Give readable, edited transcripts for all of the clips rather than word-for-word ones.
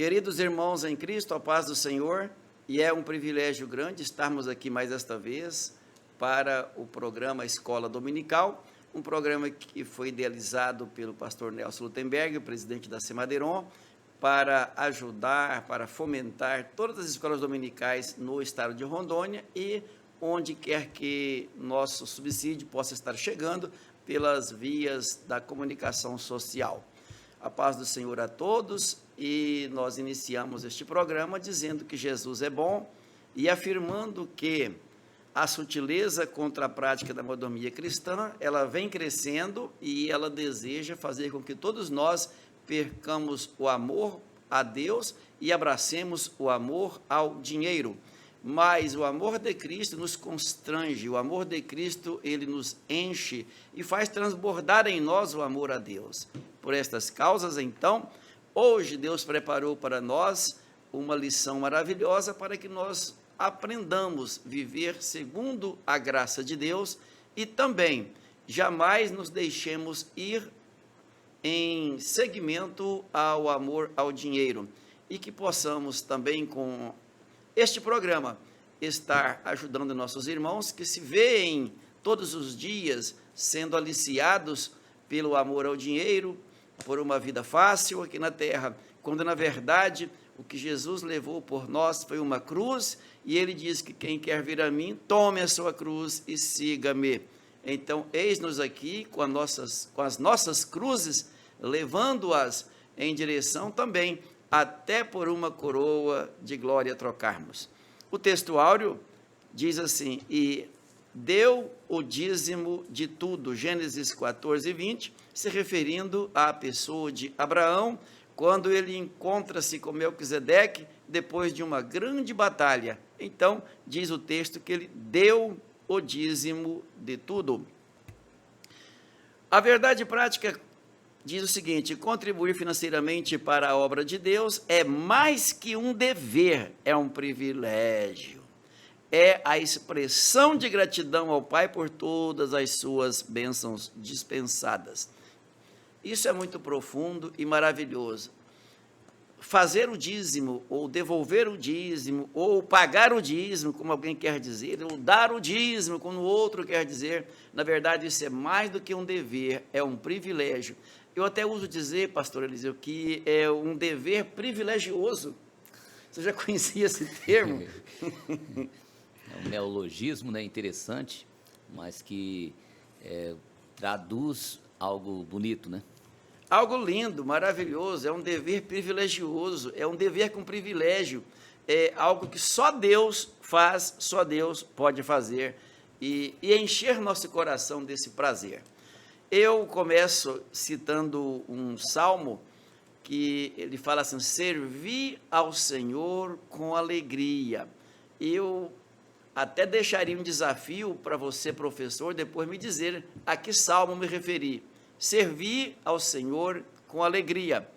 Queridos irmãos em Cristo, a paz do Senhor, e é um privilégio grande estarmos aqui mais esta vez para o programa Escola Dominical, um programa que foi idealizado pelo pastor Nelson Lutemberg, presidente da Semadeiron, para ajudar, para fomentar todas as escolas dominicais no estado de Rondônia e onde quer que nosso subsídio possa estar chegando pelas vias da comunicação social. A paz do Senhor a todos, e nós iniciamos este programa dizendo que Jesus é bom e afirmando que a sutileza contra a prática da mordomia cristã, ela vem crescendo e ela deseja fazer com que todos nós percamos o amor a Deus e abracemos o amor ao dinheiro. Mas o amor de Cristo nos constrange, o amor de Cristo, ele nos enche e faz transbordar em nós o amor a Deus. Por estas causas, então, hoje Deus preparou para nós uma lição maravilhosa para que nós aprendamos a viver segundo a graça de Deus e também jamais nos deixemos ir em seguimento ao amor ao dinheiro e que possamos também com este programa estar ajudando nossos irmãos que se veem todos os dias sendo aliciados pelo amor ao dinheiro, por uma vida fácil aqui na terra, quando na verdade o que Jesus levou por nós foi uma cruz, e ele diz que quem quer vir a mim, tome a sua cruz e siga-me. Então, eis-nos aqui com as nossas cruzes, levando-as em direção também até por uma coroa de glória trocarmos. O texto áureo diz assim: e deu o dízimo de tudo, Gênesis 14, 20, se referindo à pessoa de Abraão, quando ele encontra-se com Melquisedeque, depois de uma grande batalha. Então, diz o texto que ele deu o dízimo de tudo. A verdade prática diz o seguinte: contribuir financeiramente para a obra de Deus é mais que um dever, é um privilégio. É a expressão de gratidão ao Pai por todas as suas bênçãos dispensadas. Isso é muito profundo e maravilhoso. Fazer o dízimo, ou devolver o dízimo, ou pagar o dízimo, como alguém quer dizer, ou dar o dízimo, como o outro quer dizer, na verdade isso é mais do que um dever, é um privilégio. Eu até uso dizer, pastor Eliseu, que é um dever privilegioso. Você já conhecia esse termo? É um neologismo, né, interessante, mas que traduz algo bonito, né? Algo lindo, maravilhoso, é um dever privilegioso, é um dever com privilégio, é algo que só Deus faz, só Deus pode fazer e encher nosso coração desse prazer. Eu começo citando um salmo que ele fala assim: servi ao Senhor com alegria. Eu até deixaria um desafio para você, professor, depois me dizer a que salmo me referi. Servir ao Senhor com alegria.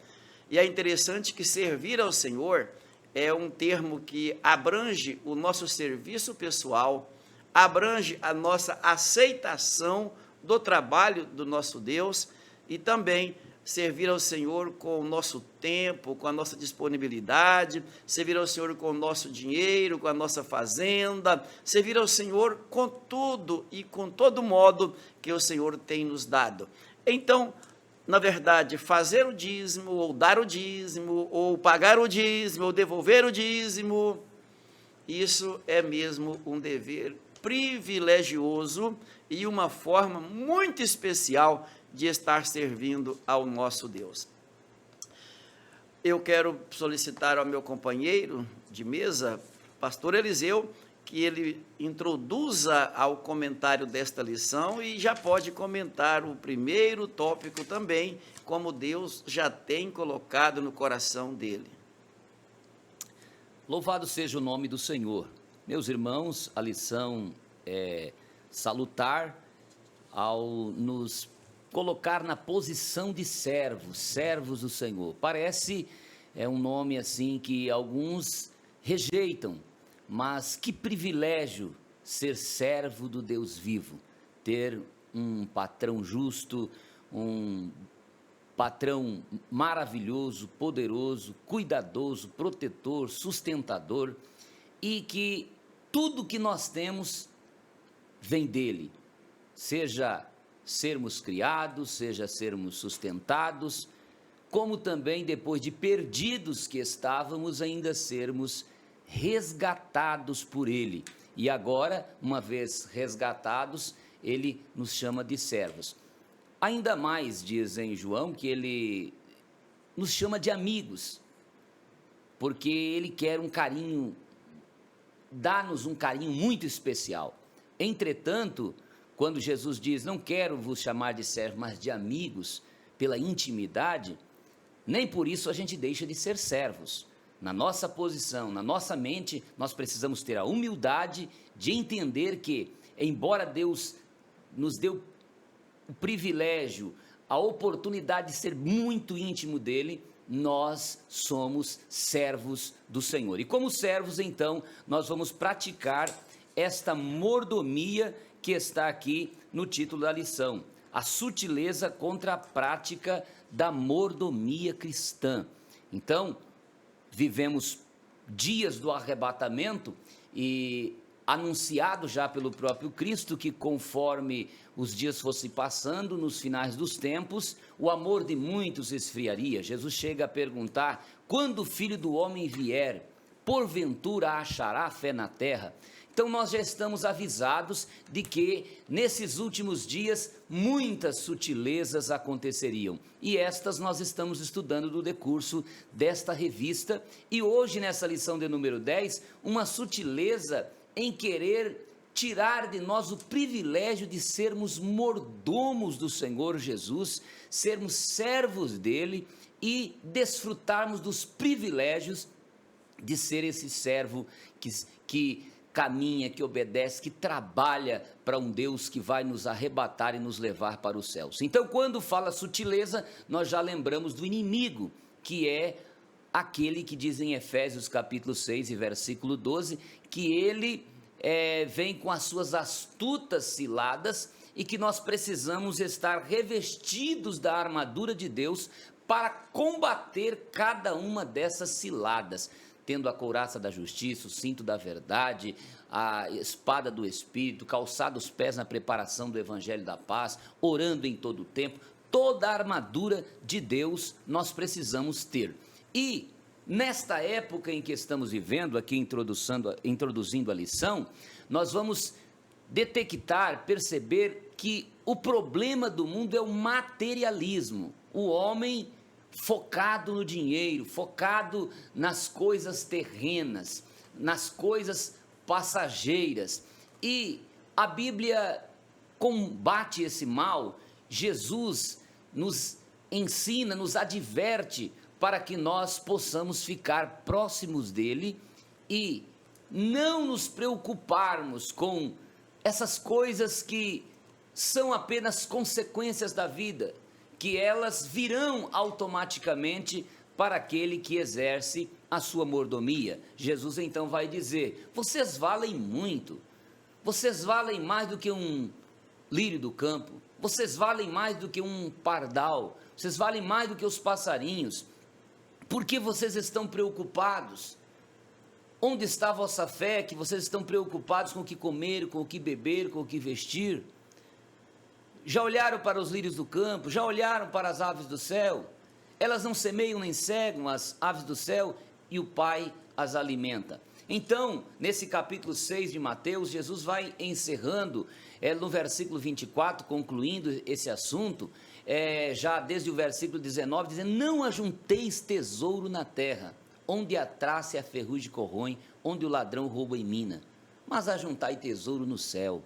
E é interessante que servir ao Senhor é um termo que abrange o nosso serviço pessoal, abrange a nossa aceitação do trabalho do nosso Deus e também servir ao Senhor com o nosso tempo, com a nossa disponibilidade, servir ao Senhor com o nosso dinheiro, com a nossa fazenda, servir ao Senhor com tudo e com todo modo que o Senhor tem nos dado. Então, na verdade, fazer o dízimo, ou dar o dízimo, ou pagar o dízimo, ou devolver o dízimo, isso é mesmo um dever privilegioso e uma forma muito especial de estar servindo ao nosso Deus. Eu quero solicitar ao meu companheiro de mesa, pastor Eliseu, que ele introduza ao comentário desta lição e já pode comentar o primeiro tópico também, como Deus já tem colocado no coração dele. Louvado seja o nome do Senhor. Meus irmãos, a lição é salutar ao nos colocar na posição de servos do Senhor. Parece um nome assim que alguns rejeitam, mas que privilégio ser servo do Deus vivo, ter um patrão justo, um patrão maravilhoso, poderoso, cuidadoso, protetor, sustentador, e que tudo que nós temos vem dele, seja sermos criados, seja sermos sustentados, como também depois de perdidos que estávamos, ainda sermos resgatados por ele. E agora, uma vez resgatados, ele nos chama de servos. Ainda mais, diz em João, que ele nos chama de amigos, porque ele quer um carinho, dá-nos um carinho muito especial. Entretanto, quando Jesus diz, não quero vos chamar de servos, mas de amigos, pela intimidade, nem por isso a gente deixa de ser servos. Na nossa posição, na nossa mente, nós precisamos ter a humildade de entender que, embora Deus nos deu o privilégio, a oportunidade de ser muito íntimo dele, nós somos servos do Senhor. E como servos, então, nós vamos praticar esta mordomia que está aqui no título da lição, a sutileza contra a prática da mordomia cristã. Então, vivemos dias do arrebatamento e anunciado já pelo próprio Cristo que conforme os dias fossem passando, nos finais dos tempos, o amor de muitos esfriaria. Jesus chega a perguntar, quando o Filho do Homem vier, porventura achará fé na terra? Então nós já estamos avisados de que nesses últimos dias muitas sutilezas aconteceriam. E estas nós estamos estudando no decurso desta revista. E hoje nessa lição de número 10, uma sutileza em querer tirar de nós o privilégio de sermos mordomos do Senhor Jesus, sermos servos dele e desfrutarmos dos privilégios de ser esse servo que caminha, que obedece, que trabalha para um Deus que vai nos arrebatar e nos levar para os céus. Então, quando fala sutileza, nós já lembramos do inimigo, que é aquele que diz em Efésios capítulo 6 e versículo 12, que ele vem com as suas astutas ciladas e que nós precisamos estar revestidos da armadura de Deus para combater cada uma dessas ciladas, tendo a couraça da justiça, o cinto da verdade, a espada do Espírito, calçado os pés na preparação do Evangelho da paz, orando em todo o tempo. Toda a armadura de Deus nós precisamos ter. E nesta época em que estamos vivendo, aqui introduzindo a lição, nós vamos detectar, perceber que o problema do mundo é o materialismo. O homem focado no dinheiro, focado nas coisas terrenas, nas coisas passageiras. E a Bíblia combate esse mal. Jesus nos ensina, nos adverte para que nós possamos ficar próximos dele e não nos preocuparmos com essas coisas que são apenas consequências da vida, que elas virão automaticamente para aquele que exerce a sua mordomia. Jesus então vai dizer, vocês valem muito, vocês valem mais do que um lírio do campo, vocês valem mais do que um pardal, vocês valem mais do que os passarinhos. Por que vocês estão preocupados? Onde está a vossa fé, que vocês estão preocupados com o que comer, com o que beber, com o que vestir? Já olharam para os lírios do campo? Já olharam para as aves do céu? Elas não semeiam nem cegam, as aves do céu, e o Pai as alimenta. Então, nesse capítulo 6 de Mateus, Jesus vai encerrando, no versículo 24, concluindo esse assunto, já desde o versículo 19, dizendo, não ajunteis tesouro na terra, onde a traça e a ferrugem corroem, onde o ladrão rouba e mina, mas ajuntai tesouro no céu.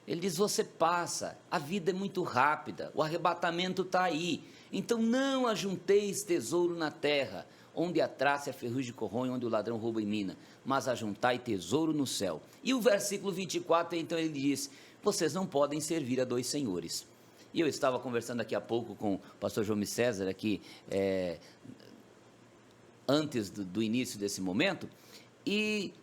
Ele diz, você passa, a vida é muito rápida, o arrebatamento está aí, então não ajunteis tesouro na terra, onde a traça e a ferrugem corroem, onde o ladrão rouba e mina, mas ajuntai tesouro no céu. E o versículo 24, então ele diz, vocês não podem servir a dois senhores. E eu estava conversando aqui há pouco com o pastor João César, aqui, antes do início desse momento, e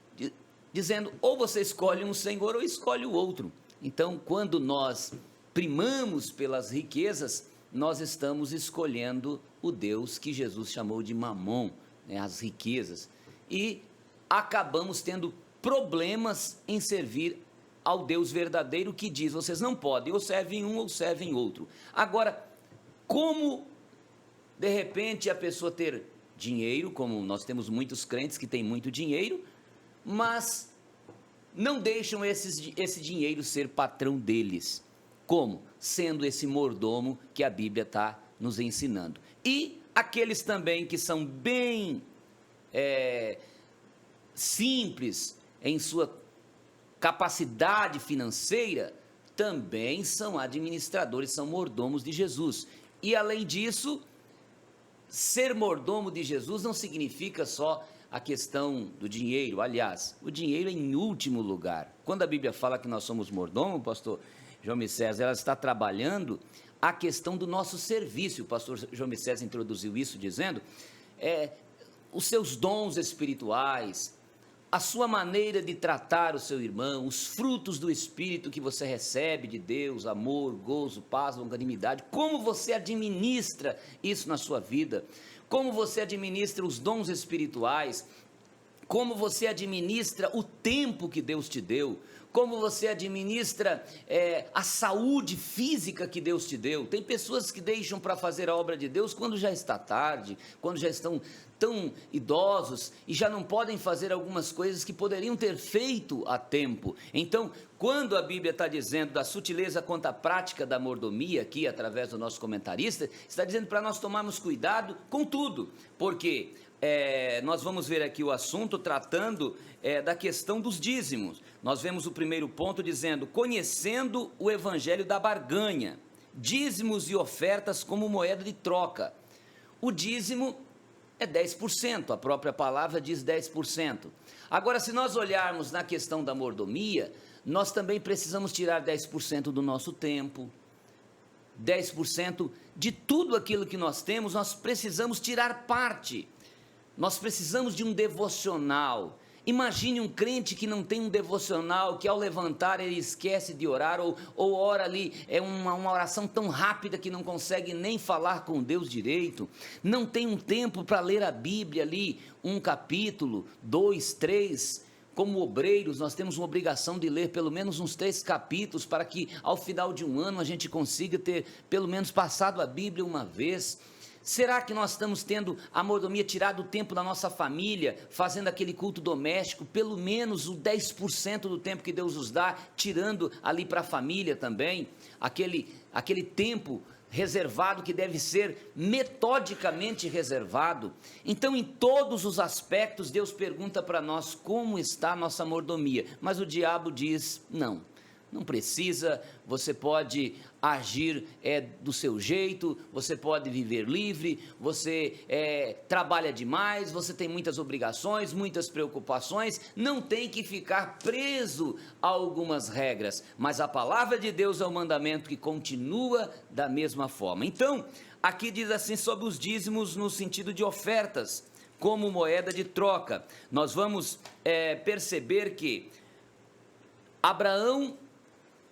dizendo, ou você escolhe um senhor ou escolhe o outro. Então, quando nós primamos pelas riquezas, nós estamos escolhendo o Deus que Jesus chamou de Mamon, né, as riquezas, e acabamos tendo problemas em servir ao Deus verdadeiro, que diz: vocês não podem, ou servem um ou servem outro. Agora, como de repente a pessoa ter dinheiro, como nós temos muitos crentes que têm muito dinheiro, mas não deixam esse dinheiro ser patrão deles? Como? Sendo esse mordomo que a Bíblia está nos ensinando. E aqueles também que são bem simples em sua capacidade financeira, também são administradores, são mordomos de Jesus. E além disso, ser mordomo de Jesus não significa só a questão do dinheiro. Aliás, o dinheiro é em último lugar. Quando a Bíblia fala que nós somos mordomos, pastor João Micés, ela está trabalhando a questão do nosso serviço. O pastor João Micés introduziu isso dizendo, os seus dons espirituais, a sua maneira de tratar o seu irmão, os frutos do Espírito que você recebe de Deus, amor, gozo, paz, longanimidade, como você administra isso na sua vida, como você administra os dons espirituais, como você administra o tempo que Deus te deu, como você administra a saúde física que Deus te deu. Tem pessoas que deixam para fazer a obra de Deus quando já está tarde, quando já estão tão idosos e já não podem fazer algumas coisas que poderiam ter feito a tempo. Então, quando a Bíblia está dizendo da sutileza quanto à prática da mordomia, aqui através do nosso comentarista, está dizendo para nós tomarmos cuidado com tudo, porque nós vamos ver aqui o assunto tratando da questão dos dízimos. Nós vemos o primeiro ponto dizendo: conhecendo o evangelho da barganha, dízimos e ofertas como moeda de troca. O dízimo é 10%, a própria palavra diz 10%. Agora, se nós olharmos na questão da mordomia, nós também precisamos tirar 10% do nosso tempo, 10% de tudo aquilo que nós temos, nós precisamos tirar parte. Nós precisamos de um devocional. Imagine um crente que não tem um devocional, que ao levantar ele esquece de orar, ou ora ali, uma oração tão rápida que não consegue nem falar com Deus direito, não tem um tempo para ler a Bíblia ali, um capítulo, 2, 3, como obreiros nós temos uma obrigação de ler pelo menos uns 3 capítulos, para que ao final de um ano a gente consiga ter pelo menos passado a Bíblia uma vez. Será que nós estamos tendo a mordomia tirado o tempo da nossa família, fazendo aquele culto doméstico, pelo menos o 10% do tempo que Deus nos dá, tirando ali para a família também, aquele tempo reservado que deve ser metodicamente reservado? Então, em todos os aspectos, Deus pergunta para nós como está a nossa mordomia, mas o diabo diz: não precisa, você pode agir do seu jeito, você pode viver livre, você trabalha demais, você tem muitas obrigações, muitas preocupações, não tem que ficar preso a algumas regras, mas a palavra de Deus é o mandamento que continua da mesma forma. Então, aqui diz assim sobre os dízimos no sentido de ofertas, como moeda de troca. Nós vamos perceber que Abraão,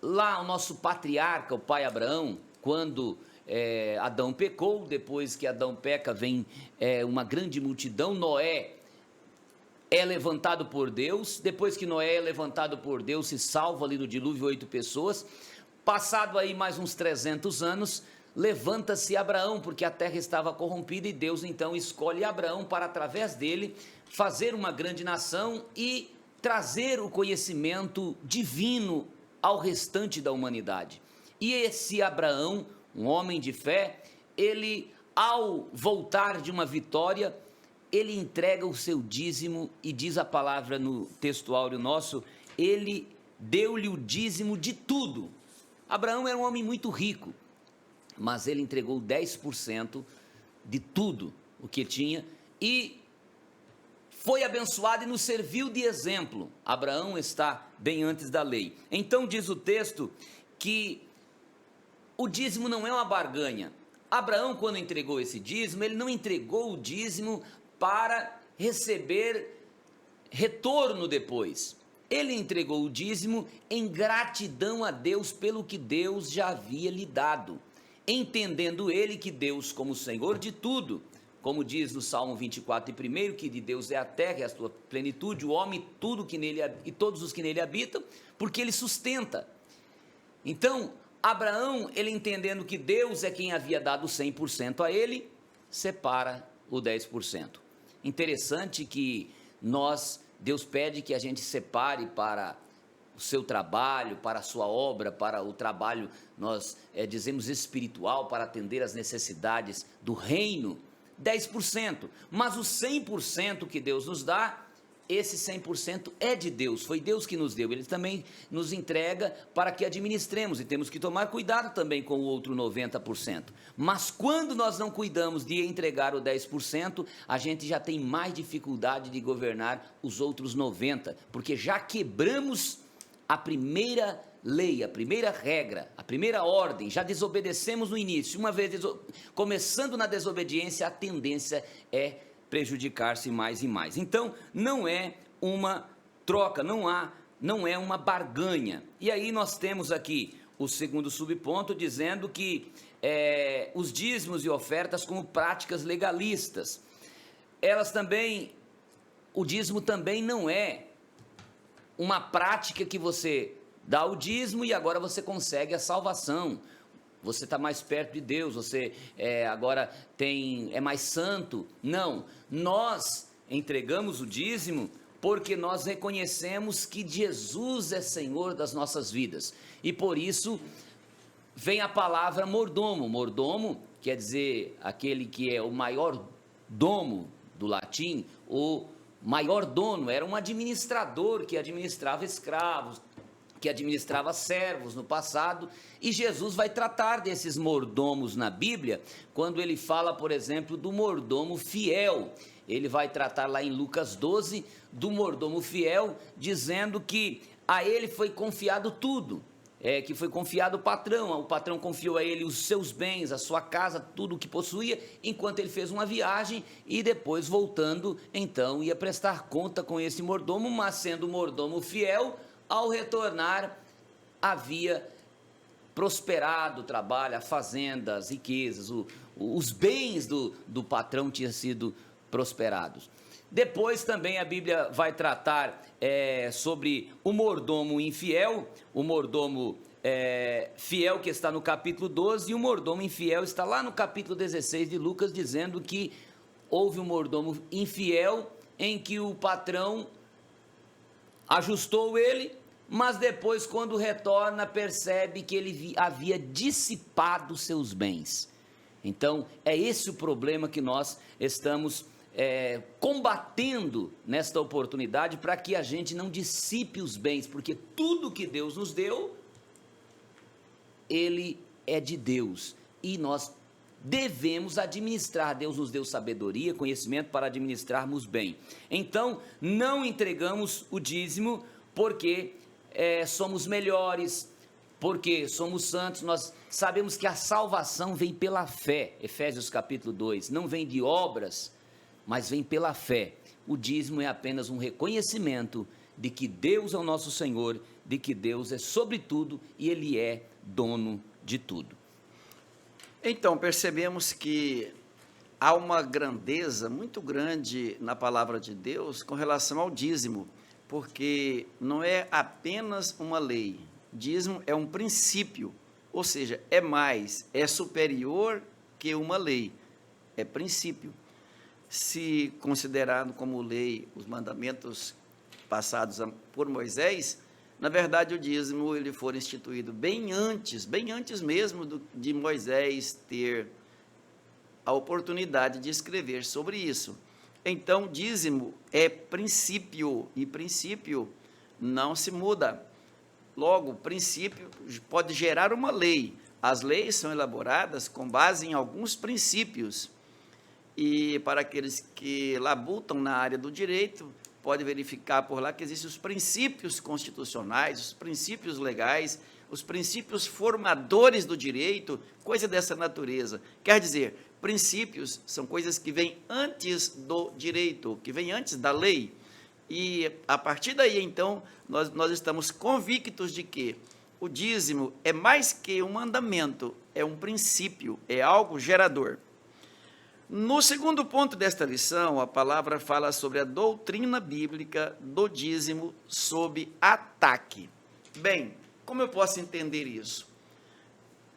lá o nosso patriarca, o pai Abraão, quando Adão pecou, depois que Adão peca vem uma grande multidão, Noé é levantado por Deus, depois que Noé é levantado por Deus, se salva ali no dilúvio 8 pessoas, passado aí mais uns 300 anos, levanta-se Abraão, porque a terra estava corrompida e Deus então escolhe Abraão para através dele fazer uma grande nação e trazer o conhecimento divino ao restante da humanidade. E esse Abraão, um homem de fé, ele, ao voltar de uma vitória, ele entrega o seu dízimo, e diz a palavra no texto áureo nosso, ele deu-lhe o dízimo de tudo. Abraão era um homem muito rico, mas ele entregou 10% de tudo o que tinha, e foi abençoado e nos serviu de exemplo. Abraão está bem antes da lei. Então diz o texto que o dízimo não é uma barganha. Abraão, quando entregou esse dízimo, ele não entregou o dízimo para receber retorno depois. Ele entregou o dízimo em gratidão a Deus pelo que Deus já havia lhe dado. entendendo ele que Deus, como Senhor de tudo, como diz no Salmo 24:1, que de Deus é a terra e a sua plenitude, o homem tudo que nele, e todos os que nele habitam, porque ele sustenta. Então, Abraão, ele entendendo que Deus é quem havia dado 100% a ele, separa o 10%. Interessante que Deus pede que a gente separe para o seu trabalho, para a sua obra, para o trabalho, nós dizemos espiritual, para atender às necessidades do reino, 10%, mas o 100% que Deus nos dá, esse 100% é de Deus, foi Deus que nos deu, ele também nos entrega para que administremos, e temos que tomar cuidado também com o outro 90%, mas quando nós não cuidamos de entregar o 10%, a gente já tem mais dificuldade de governar os outros 90%, porque já quebramos a primeira lei, a primeira regra, a primeira ordem, já desobedecemos no início. Uma vez começando na desobediência, a tendência é prejudicar-se mais e mais. Então, não é uma troca, não é uma barganha. E aí nós temos aqui o segundo subponto, dizendo que os dízimos e ofertas como práticas legalistas. O dízimo também não é uma prática que você dá o dízimo e agora você consegue a salvação, você está mais perto de Deus, você agora é mais santo. Não, nós entregamos o dízimo porque nós reconhecemos que Jesus é Senhor das nossas vidas, e por isso vem a palavra mordomo. Mordomo quer dizer aquele que é o maior domo do latim, o maior dono, era um administrador que administrava escravos, que administrava servos no passado, e Jesus vai tratar desses mordomos na Bíblia, quando ele fala, por exemplo, do mordomo fiel. Ele vai tratar lá em Lucas 12, do mordomo fiel, dizendo que a ele foi confiado tudo, que foi confiado o patrão confiou a ele os seus bens, a sua casa, tudo o que possuía, enquanto ele fez uma viagem, e depois voltando, então ia prestar conta com esse mordomo, mas sendo mordomo fiel, ao retornar, havia prosperado o trabalho, a fazenda, as riquezas, os bens do patrão tinham sido prosperados. Depois também a Bíblia vai tratar sobre o mordomo infiel, o mordomo fiel que está no capítulo 12, e o mordomo infiel está lá no capítulo 16 de Lucas, dizendo que houve um mordomo infiel em que o patrão ajustou ele, mas depois, quando retorna, percebe que ele havia dissipado seus bens. Então, é esse o problema que nós estamos combatendo nesta oportunidade, para que a gente não dissipe os bens, porque tudo que Deus nos deu, ele é de Deus, e nós devemos administrar. Deus nos deu sabedoria, conhecimento para administrarmos bem. Então, não entregamos o dízimo porque somos melhores, porque somos santos. Nós sabemos que a salvação vem pela fé, Efésios capítulo 2, não vem de obras, mas vem pela fé. O dízimo é apenas um reconhecimento de que Deus é o nosso Senhor, de que Deus é sobre tudo e Ele é dono de tudo. Então, percebemos que há uma grandeza muito grande na palavra de Deus com relação ao dízimo, porque não é apenas uma lei, dízimo é um princípio, ou seja, é superior que uma lei, é princípio. Se considerado como lei os mandamentos passados por Moisés, na verdade o dízimo ele foi instituído bem antes mesmo de Moisés ter a oportunidade de escrever sobre isso. Então, dízimo é princípio, e princípio não se muda. Logo, princípio pode gerar uma lei. As leis são elaboradas com base em alguns princípios, e para aqueles que labutam na área do direito, pode verificar por lá que existem os princípios constitucionais, os princípios legais, os princípios formadores do direito, coisa dessa natureza. Quer dizer, princípios são coisas que vêm antes do direito, que vêm antes da lei, e a partir daí, então, nós estamos convictos de que o dízimo é mais que um mandamento, é um princípio, é algo gerador. No segundo ponto desta lição, a palavra fala sobre a doutrina bíblica do dízimo sob ataque. Bem, como eu posso entender isso?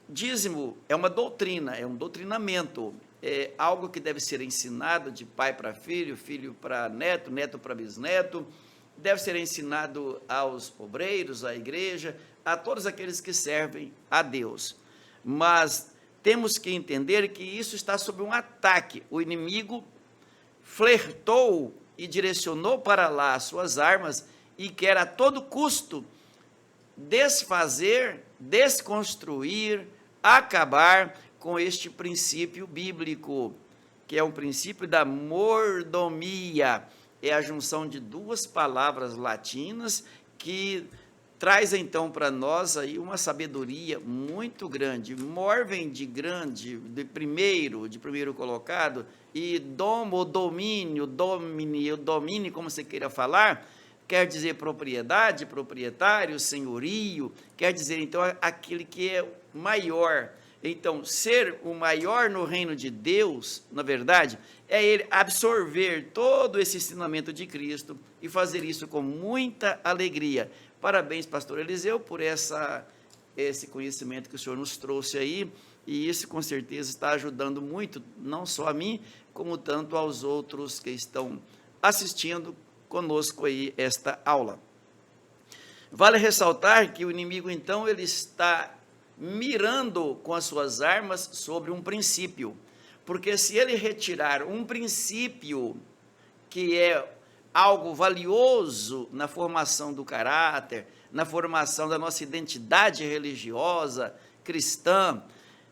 Dízimo é uma doutrina, é um doutrinamento, é algo que deve ser ensinado de pai para filho, filho para neto, neto para bisneto, deve ser ensinado aos obreiros, à igreja, a todos aqueles que servem a Deus. Mas temos que entender que isso está sob um ataque. O inimigo flertou e direcionou para lá as suas armas e quer a todo custo desfazer, desconstruir, acabar com este princípio bíblico, que é um princípio da mordomia. É a junção de duas palavras latinas que traz então para nós aí uma sabedoria muito grande. Mor vem de grande, de primeiro colocado, e domo, domínio, domínio, como você queira falar, quer dizer propriedade, proprietário, senhorio, quer dizer então aquele que é maior. Então, ser o maior no reino de Deus, na verdade, é ele absorver todo esse ensinamento de Cristo e fazer isso com muita alegria. Parabéns, pastor Eliseu, por esse conhecimento que o senhor nos trouxe aí, e isso com certeza está ajudando muito, não só a mim, como tanto aos outros que estão assistindo conosco aí esta aula. Vale ressaltar que o inimigo, então, ele está mirando com as suas armas sobre um princípio, porque se ele retirar um princípio que é algo valioso na formação do caráter, na formação da nossa identidade religiosa, cristã,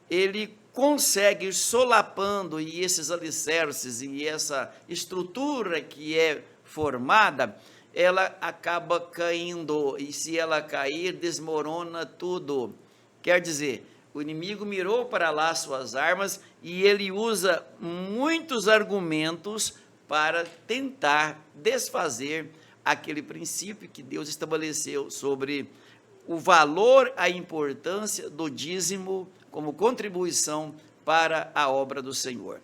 ele consegue ir solapando, e esses alicerces e essa estrutura que é formada, ela acaba caindo, e se ela cair, desmorona tudo. Quer dizer, o inimigo mirou para lá suas armas e ele usa muitos argumentos para tentar desfazer aquele princípio que Deus estabeleceu sobre o valor, a importância do dízimo como contribuição para a obra do Senhor.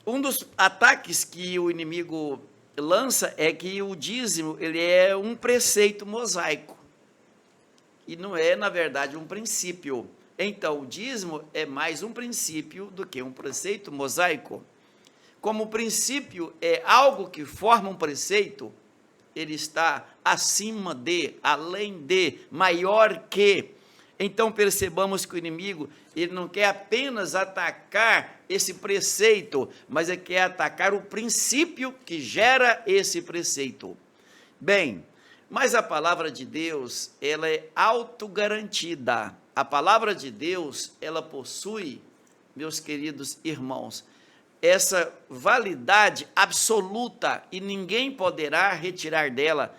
Um dos ataques que o inimigo lança é que o dízimo ele é um preceito mosaico e não é, na verdade, um princípio. Então, o dízimo é mais um princípio do que um preceito mosaico. Como o princípio é algo que forma um preceito, ele está acima de, além de, maior que. Então percebamos que o inimigo, ele não quer apenas atacar esse preceito, mas ele quer atacar o princípio que gera esse preceito. Bem, mas a palavra de Deus, ela é autogarantida. A palavra de Deus, ela possui, meus queridos irmãos, essa validade absoluta e ninguém poderá retirar dela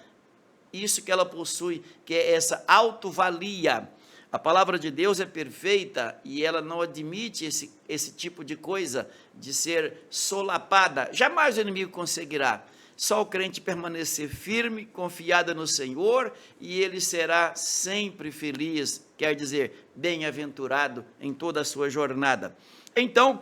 isso que ela possui, que é essa autovalia. A palavra de Deus é perfeita e ela não admite esse tipo de coisa, de ser solapada. Jamais o inimigo conseguirá. Só o crente permanecer firme, confiado no Senhor, e ele será sempre feliz, quer dizer, bem-aventurado em toda a sua jornada. Então,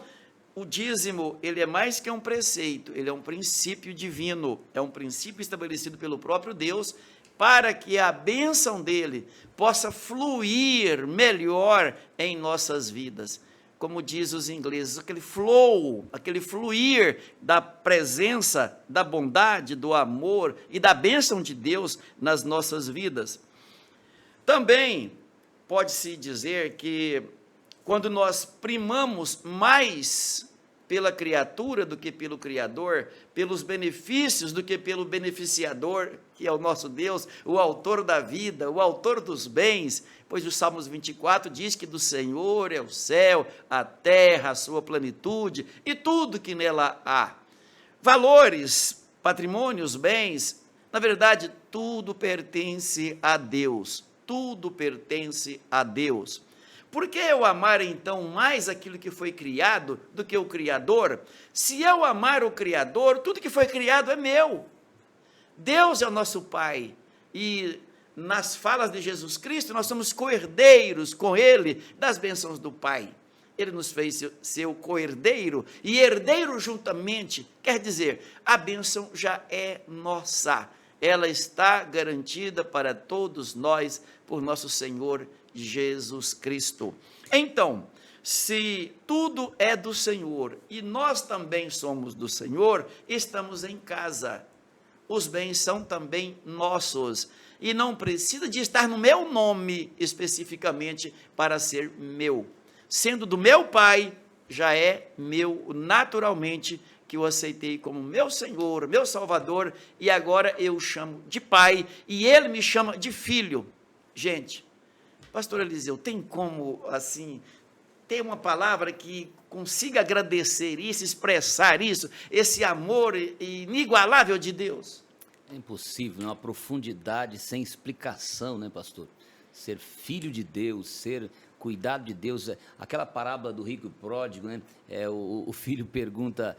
o dízimo, ele é mais que um preceito, ele é um princípio divino, é um princípio estabelecido pelo próprio Deus, para que a bênção dele possa fluir melhor em nossas vidas. Como diz os ingleses, aquele flow, aquele fluir da presença, da bondade, do amor e da bênção de Deus nas nossas vidas. Também pode-se dizer que quando nós primamos mais pela criatura do que pelo Criador, pelos benefícios do que pelo beneficiador, que é o nosso Deus, o autor da vida, o autor dos bens, pois o Salmos 24 diz que do Senhor é o céu, a terra, a sua plenitude e tudo que nela há. Valores, patrimônios, bens, na verdade, tudo pertence a Deus, tudo pertence a Deus. Por que eu amar, então, mais aquilo que foi criado do que o Criador? Se eu amar o Criador, tudo que foi criado é meu. Deus é o nosso Pai. E nas falas de Jesus Cristo, nós somos co-herdeiros com Ele das bênçãos do Pai. Ele nos fez seu co-herdeiro e herdeiro juntamente, quer dizer, a bênção já é nossa, ela está garantida para todos nós por nosso Senhor Jesus Cristo. Então, se tudo é do Senhor e nós também somos do Senhor, estamos em casa. Os bens são também nossos e não precisa de estar no meu nome especificamente para ser meu. Sendo do meu Pai, já é meu naturalmente, que eu aceitei como meu Senhor, meu Salvador, e agora eu o chamo de Pai, e Ele me chama de Filho. Gente, pastor Eliseu, tem como, assim, ter uma palavra que consiga agradecer isso, expressar isso, esse amor inigualável de Deus? É impossível, uma profundidade sem explicação, né, pastor? Ser filho de Deus, ser cuidado de Deus, aquela parábola do rico e pródigo, né? O filho pergunta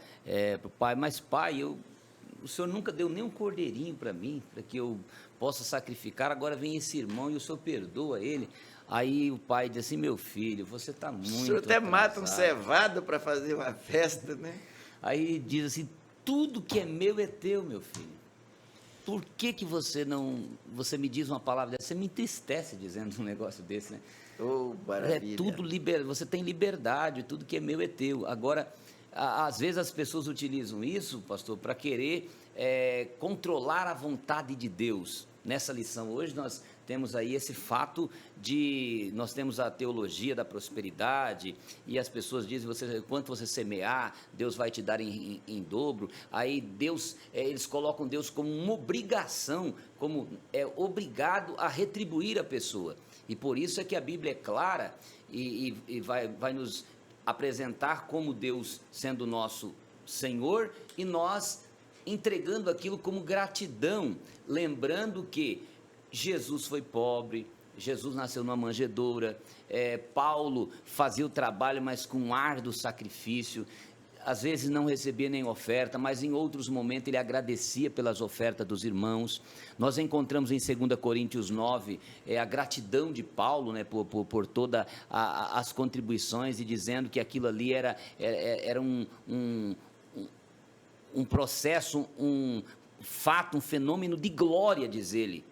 para o pai, mas pai, o senhor nunca deu nem um cordeirinho para mim, para que eu possa sacrificar, agora vem esse irmão e o senhor perdoa ele. Aí o pai diz assim, meu filho, você está muito O senhor até mata um atrasado. cevado para fazer uma festa, né? Aí diz assim, tudo que é meu é teu, meu filho. Por que você me diz uma palavra dessa? Você me entristece dizendo um negócio desse, né? Oh, maravilha. É tudo você tem liberdade, tudo que é meu é teu. Agora, às vezes as pessoas utilizam isso, pastor, para querer controlar a vontade de Deus. Nessa lição hoje nós temos aí esse fato nós temos a teologia da prosperidade, e as pessoas dizem, quanto você semear, Deus vai te dar em dobro. Aí Deus, eles colocam Deus como uma obrigação, como obrigado a retribuir a pessoa. E por isso é que a Bíblia é clara e vai nos apresentar como Deus sendo nosso Senhor e nós entregando aquilo como gratidão, lembrando que Jesus foi pobre, Jesus nasceu numa manjedoura, Paulo fazia o trabalho, mas com um árduo sacrifício, às vezes não recebia nem oferta, mas em outros momentos ele agradecia pelas ofertas dos irmãos. Nós encontramos em 2 Coríntios 9 a gratidão de Paulo, né, por todas as contribuições, e dizendo que aquilo ali era um processo, um fato, um fenômeno de glória, diz ele.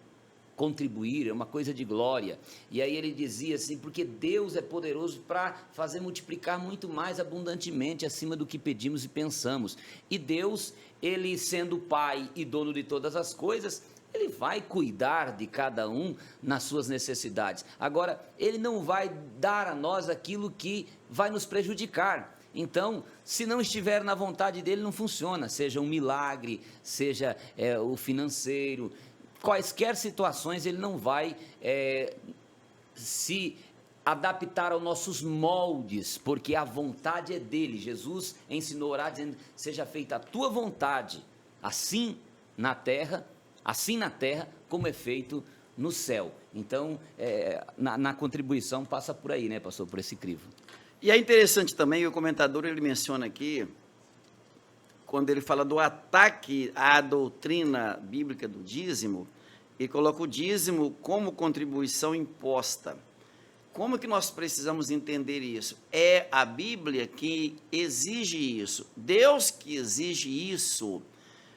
Contribuir é uma coisa de glória. E aí ele dizia assim, porque Deus é poderoso para fazer multiplicar muito mais abundantemente acima do que pedimos e pensamos. E Deus, ele sendo Pai e dono de todas as coisas, ele vai cuidar de cada um nas suas necessidades. Agora, ele não vai dar a nós aquilo que vai nos prejudicar. Então, se não estiver na vontade dele, não funciona, seja um milagre, seja o financeiro, quaisquer situações, ele não vai se adaptar aos nossos moldes, porque a vontade é dele. Jesus ensinou a orar dizendo, seja feita a tua vontade, assim na terra como é feito no céu. Então, na contribuição passa por aí, né, pastor, por esse crivo. E é interessante também, o comentador ele menciona aqui, quando ele fala do ataque à doutrina bíblica do dízimo, ele coloca o dízimo como contribuição imposta. Como que nós precisamos entender isso? É a Bíblia que exige isso, Deus que exige isso,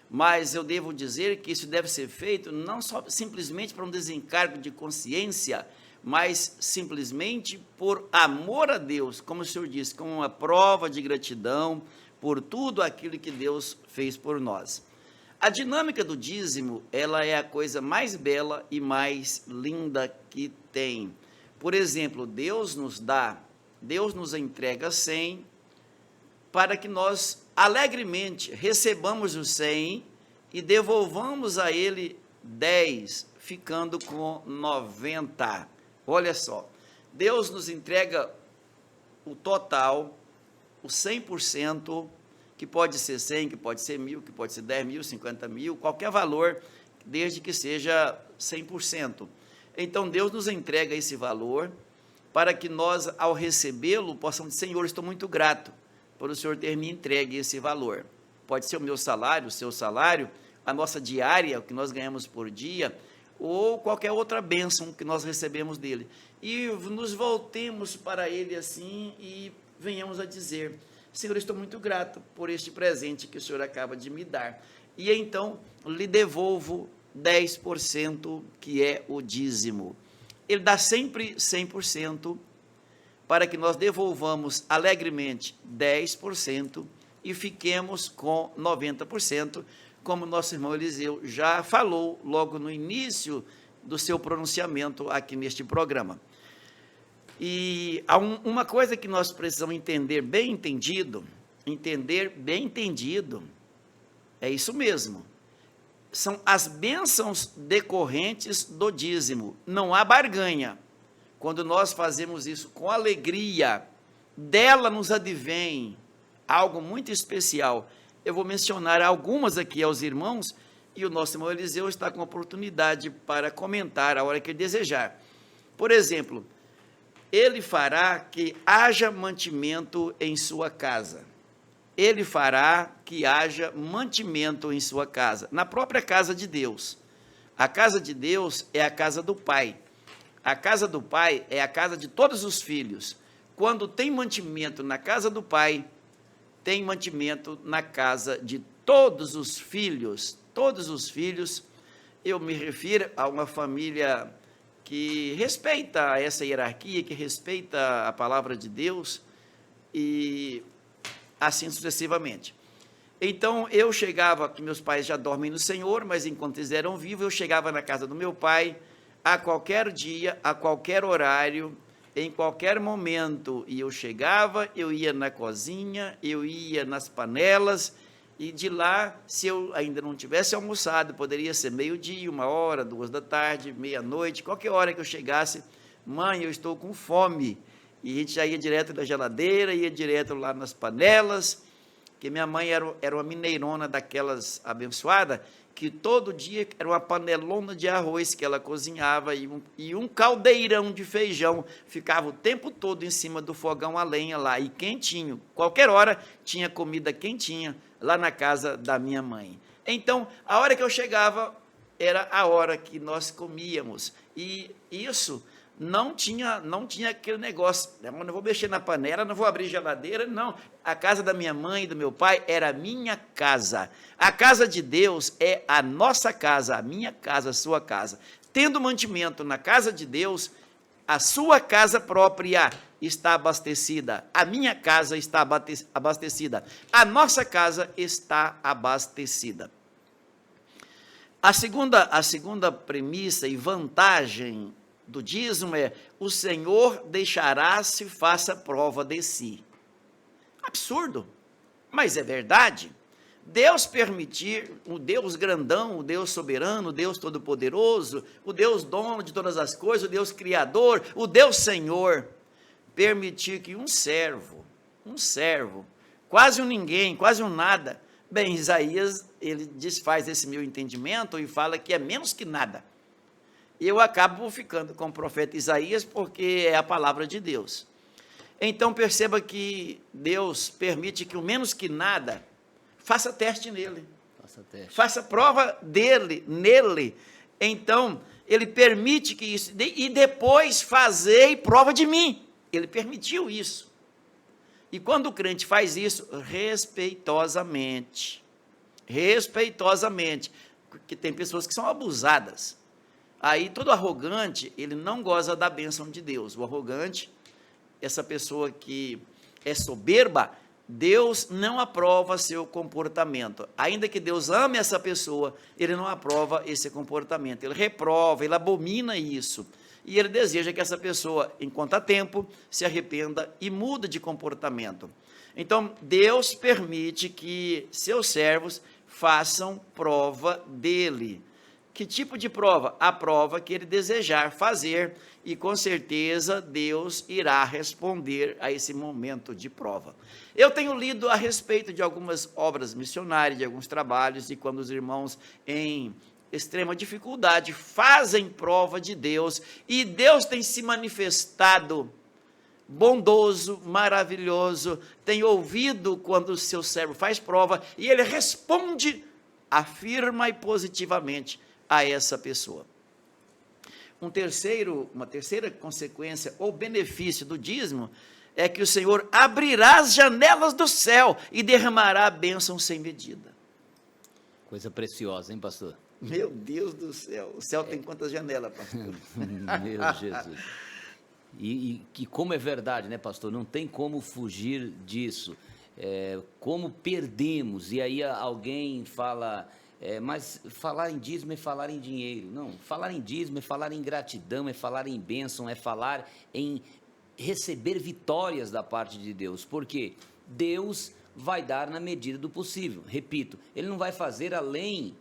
mas eu devo dizer que isso deve ser feito não só simplesmente para um desencargo de consciência, mas simplesmente por amor a Deus, como o Senhor disse, como uma prova de gratidão por tudo aquilo que Deus fez por nós. A dinâmica do dízimo, ela é a coisa mais bela e mais linda que tem. Por exemplo, Deus nos entrega 100 para que nós alegremente recebamos o 100 e devolvamos a Ele 10, ficando com 90. Olha só, Deus nos entrega o total, o 100%, que pode ser 100, que pode ser 1.000, que pode ser 10 mil, 50 mil, qualquer valor, desde que seja 100%. Então, Deus nos entrega esse valor, para que nós, ao recebê-lo, possamos dizer, Senhor, estou muito grato por o Senhor ter me entregue esse valor. Pode ser o meu salário, o seu salário, a nossa diária, o que nós ganhamos por dia, ou qualquer outra bênção que nós recebemos dele. E nos voltemos para ele assim e venhamos a dizer: Senhor, estou muito grato por este presente que o Senhor acaba de me dar. E então lhe devolvo 10%, que é o dízimo. Ele dá sempre 100%, para que nós devolvamos alegremente 10% e fiquemos com 90%, como nosso irmão Eliseu já falou logo no início do seu pronunciamento aqui neste programa. E há uma coisa que nós precisamos entender bem entendido, é isso mesmo, são as bênçãos decorrentes do dízimo, não há barganha. Quando nós fazemos isso com alegria, dela nos advém algo muito especial. Eu vou mencionar algumas aqui aos irmãos, e o nosso irmão Eliseu está com oportunidade para comentar a hora que ele desejar. Por exemplo, ele fará que haja mantimento em sua casa. Ele fará que haja mantimento em sua casa, na própria casa de Deus. A casa de Deus é a casa do Pai. A casa do Pai é a casa de todos os filhos. Quando tem mantimento na casa do Pai, tem mantimento na casa de todos os filhos. Todos os filhos, eu me refiro a uma família que respeita essa hierarquia, que respeita a palavra de Deus, e assim sucessivamente. Então, eu chegava, que meus pais já dormem no Senhor, mas enquanto eles eram vivos, eu chegava na casa do meu pai, a qualquer dia, a qualquer horário, em qualquer momento, e eu chegava, eu ia na cozinha, eu ia nas panelas, e de lá, se eu ainda não tivesse almoçado, poderia ser meio-dia, 1h, 2h, meia-noite, qualquer hora que eu chegasse: mãe, eu estou com fome. E a gente já ia direto da geladeira, ia direto lá nas panelas, que minha mãe era uma mineirona daquelas abençoada, que todo dia era uma panelona de arroz que ela cozinhava e um caldeirão de feijão, ficava o tempo todo em cima do fogão a lenha lá, e quentinho, qualquer hora tinha comida quentinha lá na casa da minha mãe. Então, a hora que eu chegava, era a hora que nós comíamos, e isso não tinha aquele negócio: não vou mexer na panela, não vou abrir geladeira, não. A casa da minha mãe e do meu pai era a minha casa. A casa de Deus é a nossa casa, a minha casa, a sua casa. Tendo mantimento na casa de Deus, a sua casa própria está abastecida, a minha casa está abastecida, a nossa casa está abastecida. A segunda premissa e vantagem do dízimo é: o Senhor deixará se faça prova de si. Absurdo, mas é verdade. Deus permitir, o Deus grandão, o Deus soberano, o Deus todo-poderoso, o Deus dono de todas as coisas, o Deus criador, o Deus Senhor, permitir que um servo, quase um ninguém, quase um nada. Bem, Isaías, ele desfaz esse meu entendimento e fala que é menos que nada. Eu acabo ficando com o profeta Isaías, porque é a palavra de Deus. Então, perceba que Deus permite que o menos que nada faça teste nele. Faça prova nele. Então, ele permite que isso, e depois fazei prova de mim. Ele permitiu isso. E quando o crente faz isso, respeitosamente, porque tem pessoas que são abusadas. Aí, todo arrogante, ele não goza da bênção de Deus. O arrogante, essa pessoa que é soberba, Deus não aprova seu comportamento. Ainda que Deus ame essa pessoa, ele não aprova esse comportamento. Ele reprova, ele abomina isso. E ele deseja que essa pessoa, enquanto há tempo, se arrependa e mude de comportamento. Então, Deus permite que seus servos façam prova dele. Que tipo de prova? A prova que ele desejar fazer, e com certeza Deus irá responder a esse momento de prova. Eu tenho lido a respeito de algumas obras missionárias, de alguns trabalhos, e quando os irmãos em extrema dificuldade fazem prova de Deus, e Deus tem se manifestado bondoso, maravilhoso, tem ouvido quando o seu servo faz prova, e ele responde, afirma e positivamente a essa pessoa. uma terceira consequência ou benefício do dízimo é que o Senhor abrirá as janelas do céu e derramará a bênção sem medida. Coisa preciosa, hein, pastor? Meu Deus do céu, o céu tem quantas janelas, pastor? Meu Jesus. E como é verdade, né, pastor? Não tem como fugir disso. Como perdemos, e aí alguém fala, mas falar em dízimo é falar em dinheiro. Não, falar em dízimo é falar em gratidão, é falar em bênção, é falar em receber vitórias da parte de Deus, porque Deus vai dar na medida do possível. Repito, Ele não vai fazer além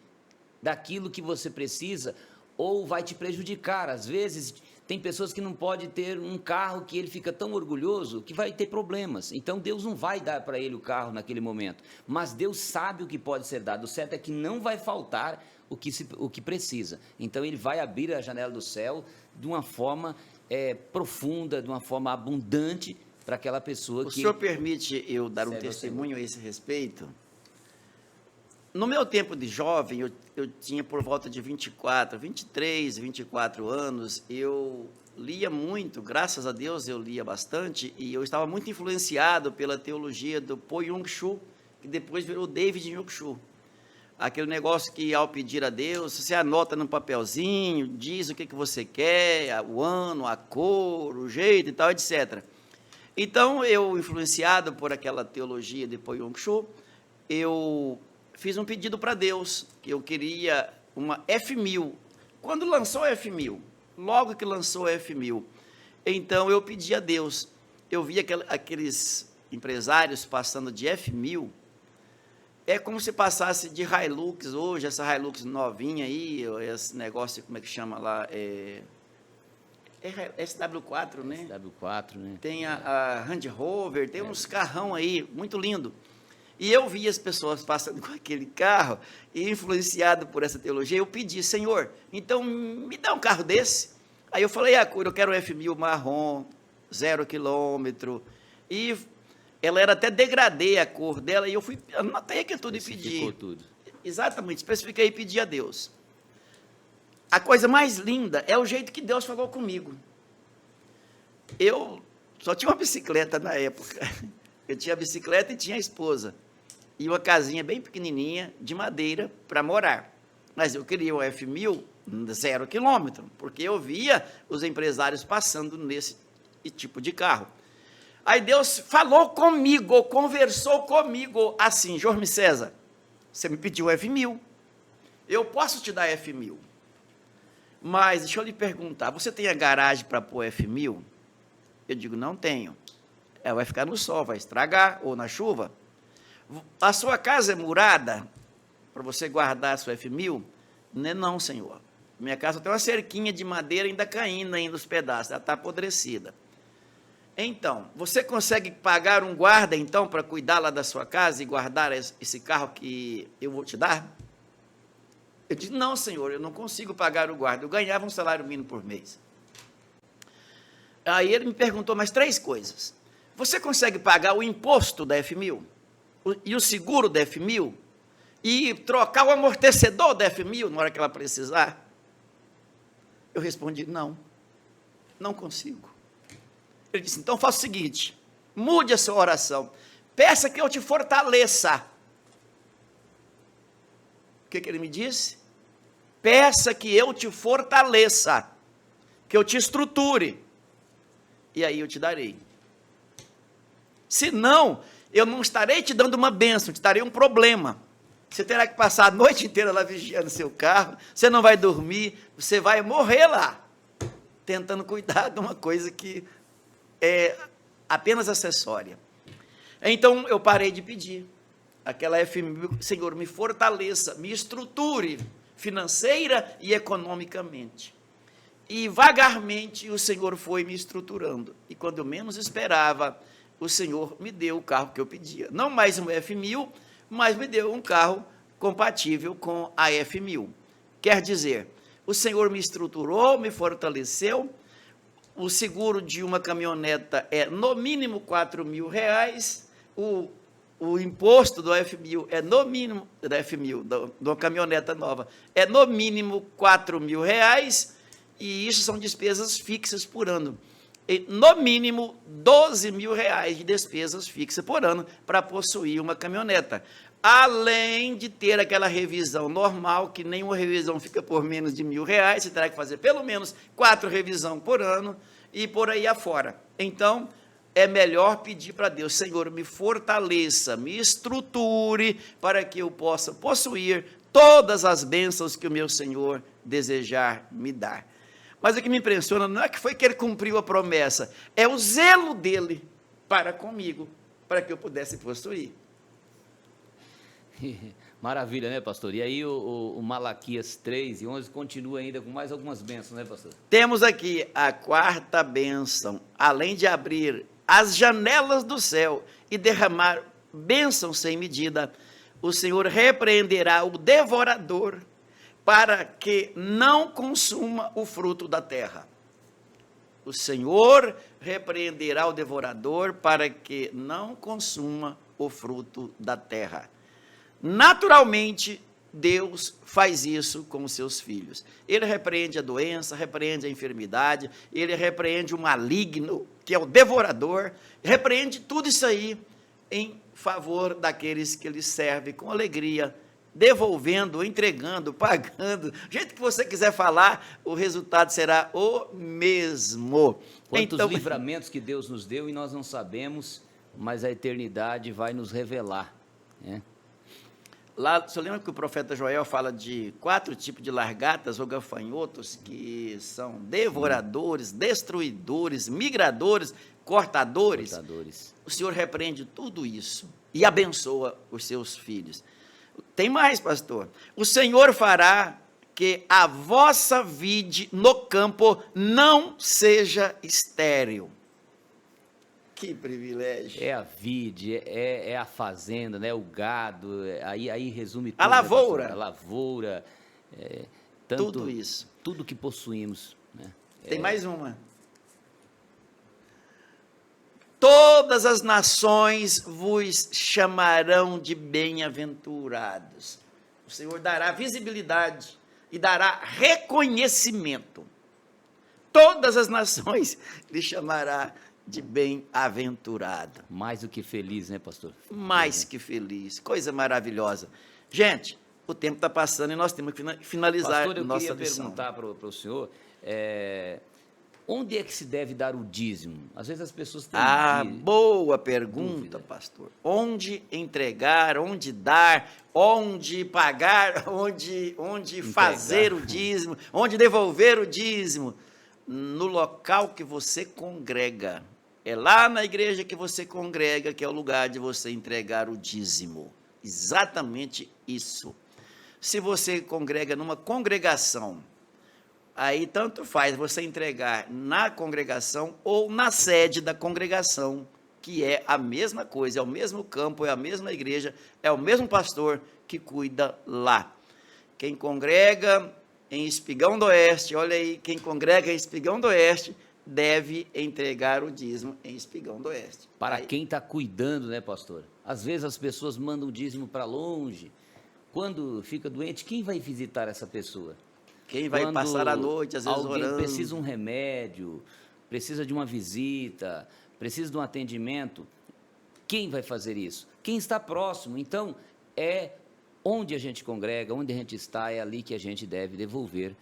daquilo que você precisa ou vai te prejudicar. Às vezes tem pessoas que não podem ter um carro que ele fica tão orgulhoso que vai ter problemas. Então Deus não vai dar para ele o carro naquele momento, mas Deus sabe o que pode ser dado. O certo é que não vai faltar o que precisa. Então Ele vai abrir a janela do céu de uma forma profunda, de uma forma abundante para aquela pessoa. O senhor permite eu dar um testemunho a esse respeito? No meu tempo de jovem, eu tinha por volta de 23, 24 anos, eu lia muito, graças a Deus eu lia bastante, e eu estava muito influenciado pela teologia do Po Yung Shu, que depois virou David Yung Shu. Aquele negócio que, ao pedir a Deus, você anota num papelzinho, diz o que você quer, o ano, a cor, o jeito e tal, etc. Então, eu, influenciado por aquela teologia de Po Yung Shu, eu fiz um pedido para Deus, que eu queria uma F1000. Quando lançou a F1000, logo que lançou a F1000, então eu pedi a Deus. Eu vi aqueles empresários passando de F1000, é como se passasse de Hilux hoje, essa Hilux novinha aí, esse negócio, como é que chama lá? SW4, né? SW4, né? Tem a Land Rover, tem uns carrão aí, muito lindo. E eu vi as pessoas passando com aquele carro, e influenciado por essa teologia, eu pedi, Senhor, então me dá um carro desse. Aí eu falei, eu quero um F1000 marrom, 0 quilômetro, e ela era até degradê a cor dela, e eu anotei aquilo tudo e pedi. Tudo. Exatamente, especifiquei e pedi a Deus. A coisa mais linda é o jeito que Deus falou comigo. Eu só tinha uma bicicleta na época. Eu tinha a bicicleta e tinha a esposa. E uma casinha bem pequenininha, de madeira, para morar. Mas eu queria um F1000, 0 quilômetro, porque eu via os empresários passando nesse tipo de carro. Aí Deus falou comigo, conversou comigo assim, Jorge César, você me pediu F1000, eu posso te dar F1000, mas deixa eu lhe perguntar, você tem a garagem para pôr F1000? Eu digo, não tenho. Vai ficar no sol, vai estragar, ou na chuva. A sua casa é murada para você guardar a sua F1000? Não, senhor. Minha casa tem uma cerquinha de madeira ainda caindo ainda os pedaços, ela está apodrecida. Então, você consegue pagar um guarda, então, para cuidar lá da sua casa e guardar esse carro que eu vou te dar? Eu disse, não, senhor, eu não consigo pagar o guarda. Eu ganhava um salário mínimo por mês. Aí ele me perguntou mais 3 coisas. Você consegue pagar o imposto da F1000? E o seguro da F1000? E trocar o amortecedor da F1000 na hora que ela precisar? Eu respondi, não consigo. Ele disse, então faça o seguinte, mude a sua oração, peça que eu te fortaleça. O que ele me disse? Peça que eu te fortaleça, que eu te estruture, e aí eu te darei. Senão, eu não estarei te dando uma bênção, te darei um problema. Você terá que passar a noite inteira lá vigiando seu carro, você não vai dormir, você vai morrer lá, tentando cuidar de uma coisa que é apenas acessória. Então, eu parei de pedir. Aquela F1000, Senhor, me fortaleça, me estruture financeira e economicamente. E vagarmente o Senhor foi me estruturando. E quando eu menos esperava, o Senhor me deu o carro que eu pedia. Não mais um F1000, mas me deu um carro compatível com a F1000. Quer dizer, o Senhor me estruturou, me fortaleceu. O seguro de uma caminhoneta é no mínimo R$4.000, o imposto do F1000 é no mínimo, da F1000, de uma caminhoneta nova, é no mínimo R$4.000, e isso são despesas fixas por ano. E, no mínimo, R$ 12.000 de despesas fixas por ano para possuir uma caminhoneta. Além de ter aquela revisão normal, que nenhuma revisão fica por menos de R$ 1.000, você terá que fazer pelo menos 4 revisões por ano e por aí afora. Então, é melhor pedir para Deus: Senhor, me fortaleça, me estruture para que eu possa possuir todas as bênçãos que o meu Senhor desejar me dar. Mas o que me impressiona não é que foi que ele cumpriu a promessa, é o zelo dele para comigo, para que eu pudesse possuir. Maravilha, né, pastor? E aí o Malaquias 3:11 continua ainda com mais algumas bênçãos, né, pastor? Temos aqui a quarta bênção: além de abrir as janelas do céu e derramar bênçãos sem medida, o Senhor repreenderá o devorador para que não consuma o fruto da terra. O Senhor repreenderá o devorador para que não consuma o fruto da terra. Naturalmente, Deus faz isso com os seus filhos. Ele repreende a doença, repreende a enfermidade, ele repreende o maligno, que é o devorador, repreende tudo isso aí em favor daqueles que ele serve com alegria, devolvendo, entregando, pagando. Do jeito que você quiser falar, o resultado será o mesmo. Quantos livramentos que Deus nos deu e nós não sabemos, mas a eternidade vai nos revelar, né? Lá, você lembra que o profeta Joel fala de 4 tipos de largatas ou gafanhotos, que são devoradores, destruidores, migradores, cortadores? O Senhor repreende tudo isso e abençoa os seus filhos. Tem mais, pastor. O Senhor fará que a vossa vide no campo não seja estéril. Que privilégio. É a vide, é a fazenda, né? O gado, aí resume tudo. A lavoura. Né, a lavoura, tudo isso. Tudo que possuímos. Né? Tem mais uma. Todas as nações vos chamarão de bem-aventurados. O Senhor dará visibilidade e dará reconhecimento. Todas as nações lhe chamará de bem-aventurado. Mais do que feliz, né, pastor? Mais que feliz, coisa maravilhosa. Gente, o tempo está passando e nós temos que finalizar pastor, nossa eu queria lição. perguntar para o senhor, onde é que se deve dar o dízimo? Às vezes as pessoas têm boa pergunta, dúvida. Pastor. Onde entregar, onde dar, onde pagar, onde fazer o dízimo, onde devolver o dízimo? No local que você congrega. É lá na igreja que você congrega que é o lugar de você entregar o dízimo. Exatamente isso. Se você congrega numa congregação, aí tanto faz você entregar na congregação ou na sede da congregação, que é a mesma coisa, é o mesmo campo, é a mesma igreja, é o mesmo pastor que cuida lá. Quem congrega em Espigão do Oeste, olha aí, quem congrega em Espigão do Oeste deve entregar o dízimo em Espigão do Oeste. Para quem está cuidando, né, pastor? Às vezes as pessoas mandam o dízimo para longe. Quando fica doente, quem vai visitar essa pessoa? Quem vai passar a noite, às vezes, alguém orando. Precisa de um remédio, precisa de uma visita, precisa de um atendimento. Quem vai fazer isso? Quem está próximo. Então, onde a gente congrega, onde a gente está, é ali que a gente deve devolver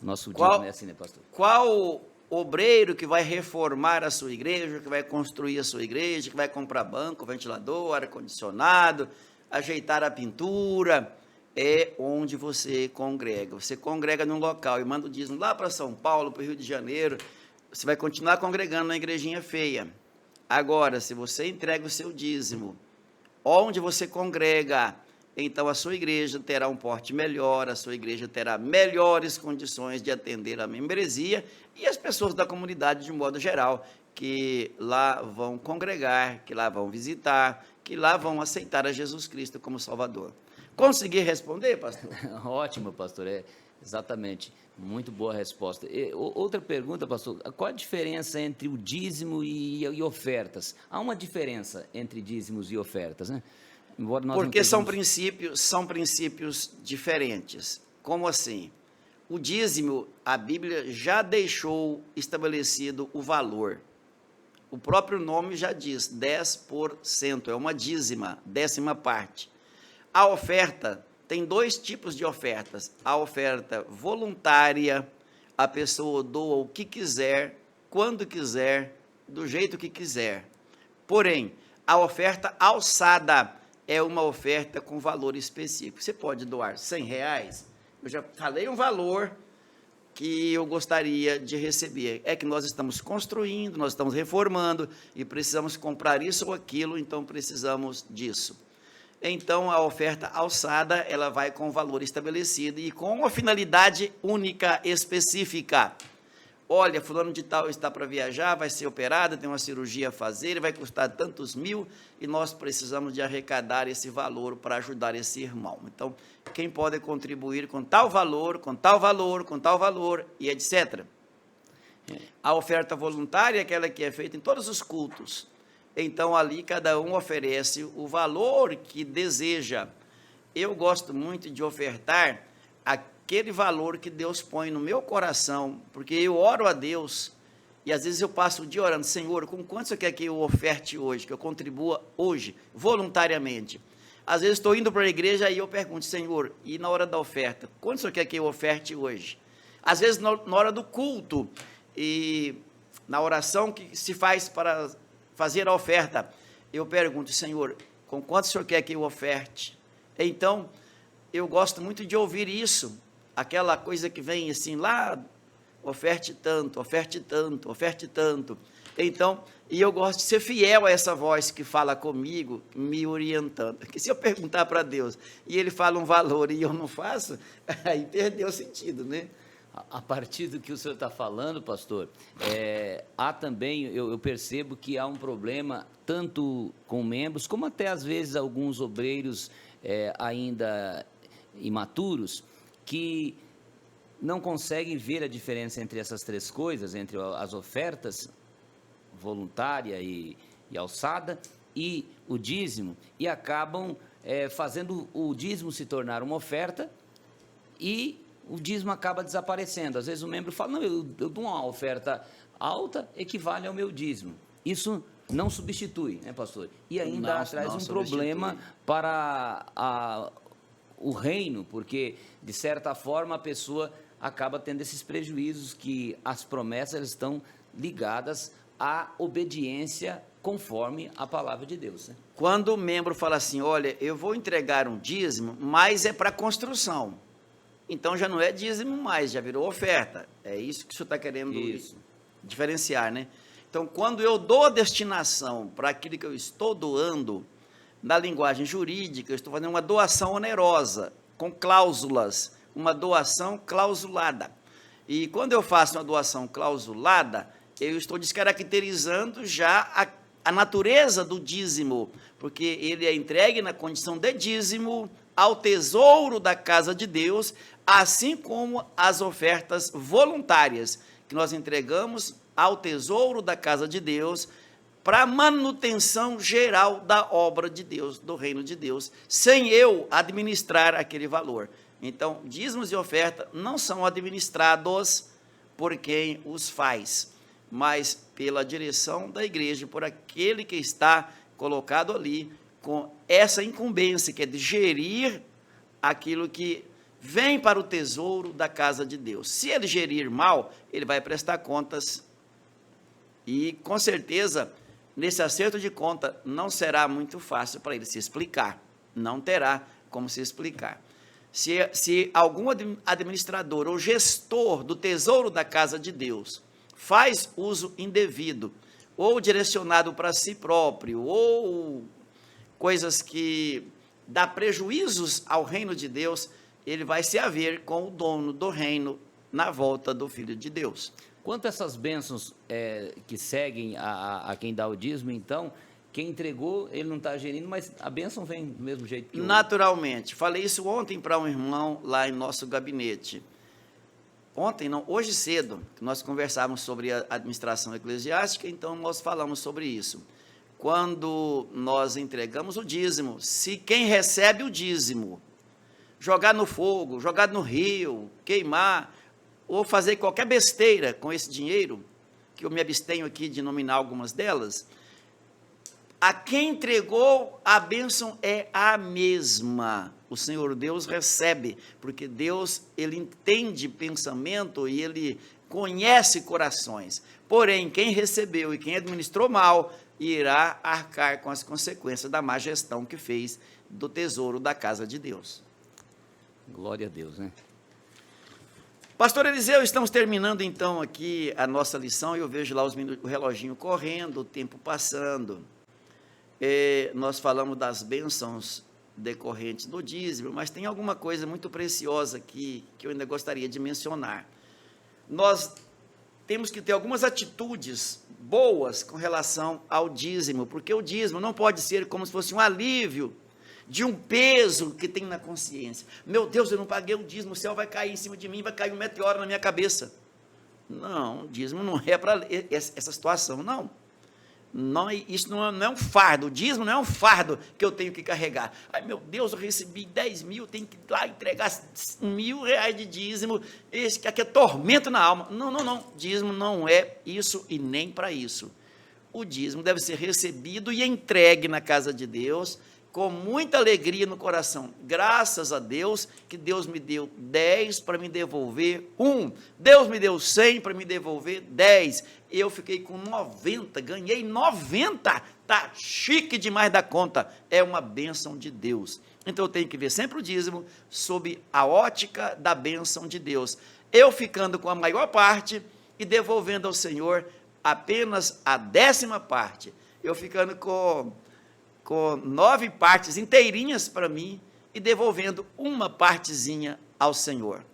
nosso dízimo. É assim, né, pastor? Qual obreiro que vai reformar a sua igreja, que vai construir a sua igreja, que vai comprar banco, ventilador, ar-condicionado, ajeitar a pintura, é onde você congrega. Você congrega num local e manda o dízimo lá para São Paulo, para o Rio de Janeiro, você vai continuar congregando na igrejinha feia. Agora, se você entrega o seu dízimo, onde você congrega, então a sua igreja terá um porte melhor, a sua igreja terá melhores condições de atender a membresia e as pessoas da comunidade de modo geral, que lá vão congregar, que lá vão visitar, que lá vão aceitar a Jesus Cristo como Salvador. Consegui responder, pastor? Ótimo, pastor, exatamente, muito boa resposta. Outra pergunta, pastor, qual a diferença entre o dízimo e ofertas? Há uma diferença entre dízimos e ofertas, né? Porque são princípios diferentes. Como assim? o dízimo, a Bíblia já deixou estabelecido o valor. O próprio nome já diz, 10%, é uma dízima, 10ª parte. A oferta, tem 2 tipos de ofertas. A oferta voluntária, a pessoa doa o que quiser, quando quiser, do jeito que quiser. Porém, a oferta alçada é uma oferta com valor específico. Você pode doar R$100, eu já falei um valor que eu gostaria de receber. É que nós estamos construindo, nós estamos reformando e precisamos comprar isso ou aquilo, então precisamos disso. Então, a oferta alçada, ela vai com valor estabelecido e com uma finalidade única, específica. Olha, fulano de tal está para viajar, vai ser operado, tem uma cirurgia a fazer, vai custar tantos mil e nós precisamos de arrecadar esse valor para ajudar esse irmão. Então, quem pode contribuir com tal valor, com tal valor, com tal valor e etc. A oferta voluntária é aquela que é feita em todos os cultos. Então, ali cada um oferece o valor que deseja. Eu gosto muito de ofertar aquele valor que Deus põe no meu coração, porque eu oro a Deus e às vezes eu passo o dia orando, Senhor, com quanto você quer que eu oferte hoje, que eu contribua hoje, voluntariamente? Às vezes estou indo para a igreja e eu pergunto, Senhor, e na hora da oferta, quanto você quer que eu oferte hoje? Às vezes na hora do culto e na oração que se faz para fazer a oferta, eu pergunto, Senhor, com quanto o Senhor quer que eu oferte? Então, eu gosto muito de ouvir isso, aquela coisa que vem assim, lá, oferte tanto, oferte tanto, oferte tanto. Então, e eu gosto de ser fiel a essa voz que fala comigo, me orientando. Porque se eu perguntar para Deus e ele fala um valor e eu não faço, aí perdeu o sentido, né? A partir do que o senhor está falando, pastor, há também, eu percebo que há um problema tanto com membros, como até às vezes alguns obreiros ainda imaturos, que não conseguem ver a diferença entre essas 3 coisas, entre as ofertas voluntária e alçada e o dízimo, e acabam fazendo o dízimo se tornar uma oferta e o dízimo acaba desaparecendo. Às vezes o membro fala, não, eu dou uma oferta alta, equivale ao meu dízimo. Isso não substitui, né, pastor? E ainda traz um problema para o reino, porque, de certa forma, a pessoa acaba tendo esses prejuízos, que as promessas estão ligadas à obediência conforme a palavra de Deus, né? Quando o membro fala assim, olha, eu vou entregar um dízimo, mas é para construção. Então já não é dízimo mais, já virou oferta. É isso que o senhor está querendo diferenciar, né? Então, quando eu dou a destinação para aquilo que eu estou doando, na linguagem jurídica, eu estou fazendo uma doação onerosa, com cláusulas, uma doação clausulada. E quando eu faço uma doação clausulada, eu estou descaracterizando já a natureza do dízimo, porque ele é entregue na condição de dízimo ao tesouro da casa de Deus, assim como as ofertas voluntárias que nós entregamos ao tesouro da casa de Deus para a manutenção geral da obra de Deus, do reino de Deus, sem eu administrar aquele valor. Então, dízimos e oferta não são administrados por quem os faz, mas pela direção da igreja, por aquele que está colocado ali com essa incumbência, que é de gerir aquilo que vem para o tesouro da casa de Deus. Se ele gerir mal, ele vai prestar contas e, com certeza, nesse acerto de conta, não será muito fácil para ele se explicar, não terá como se explicar. Se algum administrador ou gestor do tesouro da casa de Deus faz uso indevido, ou direcionado para si próprio, ou coisas que dá prejuízos ao reino de Deus, ele vai se haver com o dono do reino na volta do Filho de Deus. Quanto a essas bênçãos que seguem a quem dá o dízimo, então, quem entregou, ele não está gerindo, mas a bênção vem do mesmo jeito que naturalmente. Falei isso ontem para um irmão lá em nosso gabinete. Ontem, não, hoje cedo, nós conversávamos sobre a administração eclesiástica, então nós falamos sobre isso. Quando nós entregamos o dízimo, se quem recebe o dízimo jogar no fogo, jogar no rio, queimar, ou fazer qualquer besteira com esse dinheiro, que eu me abstenho aqui de nominar algumas delas, a quem entregou a bênção é a mesma. O Senhor Deus recebe, porque Deus, ele entende pensamento e ele conhece corações. Porém, quem recebeu e quem administrou mal, irá arcar com as consequências da má gestão que fez do tesouro da casa de Deus. Glória a Deus, né? Pastor Eliseu, estamos terminando então aqui a nossa lição, e eu vejo lá o reloginho correndo, o tempo passando. Nós falamos das bênçãos decorrentes do dízimo, mas tem alguma coisa muito preciosa aqui que eu ainda gostaria de mencionar. Nós temos que ter algumas atitudes boas com relação ao dízimo, porque o dízimo não pode ser como se fosse um alívio de um peso que tem na consciência. Meu Deus, eu não paguei o dízimo, o céu vai cair em cima de mim, vai cair um meteoro na minha cabeça. Não, o dízimo não é para essa situação, não. Não, isso não é um fardo, o dízimo não é um fardo que eu tenho que carregar. Ai, meu Deus, eu recebi 10 mil, tenho que ir lá entregar R$1.000 de dízimo, esse aqui é tormento na alma. Não, dízimo não é isso e nem para isso. O dízimo deve ser recebido e entregue na casa de Deus, com muita alegria no coração. Graças a Deus, que Deus me deu 10 para me devolver 1. Deus me deu 100 para me devolver 10. Eu fiquei com 90, ganhei 90. Tá chique demais da conta. É uma bênção de Deus. Então eu tenho que ver sempre o dízimo sob a ótica da bênção de Deus. Eu ficando com a maior parte e devolvendo ao Senhor apenas a 10ª parte. Eu ficando com 9 partes inteirinhas para mim e devolvendo uma partezinha ao Senhor.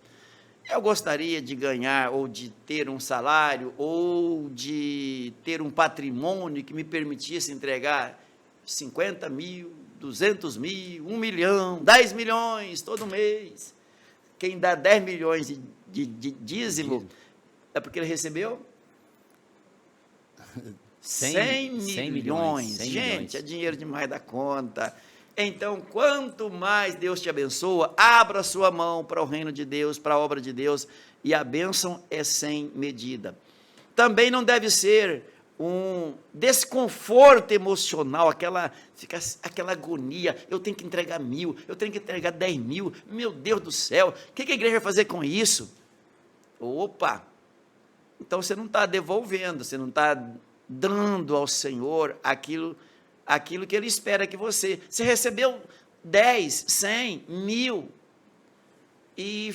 Eu gostaria de ganhar, ou de ter um salário, ou de ter um patrimônio que me permitisse entregar 50 mil, 200 mil, 1 milhão, 10 milhões todo mês. Quem dá 10 milhões de dízimo é porque ele recebeu 100 milhões. Gente, é dinheiro demais da conta. Então, quanto mais Deus te abençoa, abra a sua mão para o reino de Deus, para a obra de Deus, e a bênção é sem medida. Também não deve ser um desconforto emocional, aquela agonia, eu tenho que entregar 1.000, eu tenho que entregar 10 mil, meu Deus do céu, o que a igreja vai fazer com isso? Opa! Então você não está devolvendo, você não está dando ao Senhor aquilo que Ele espera que você recebeu 10, 100, 1.000, e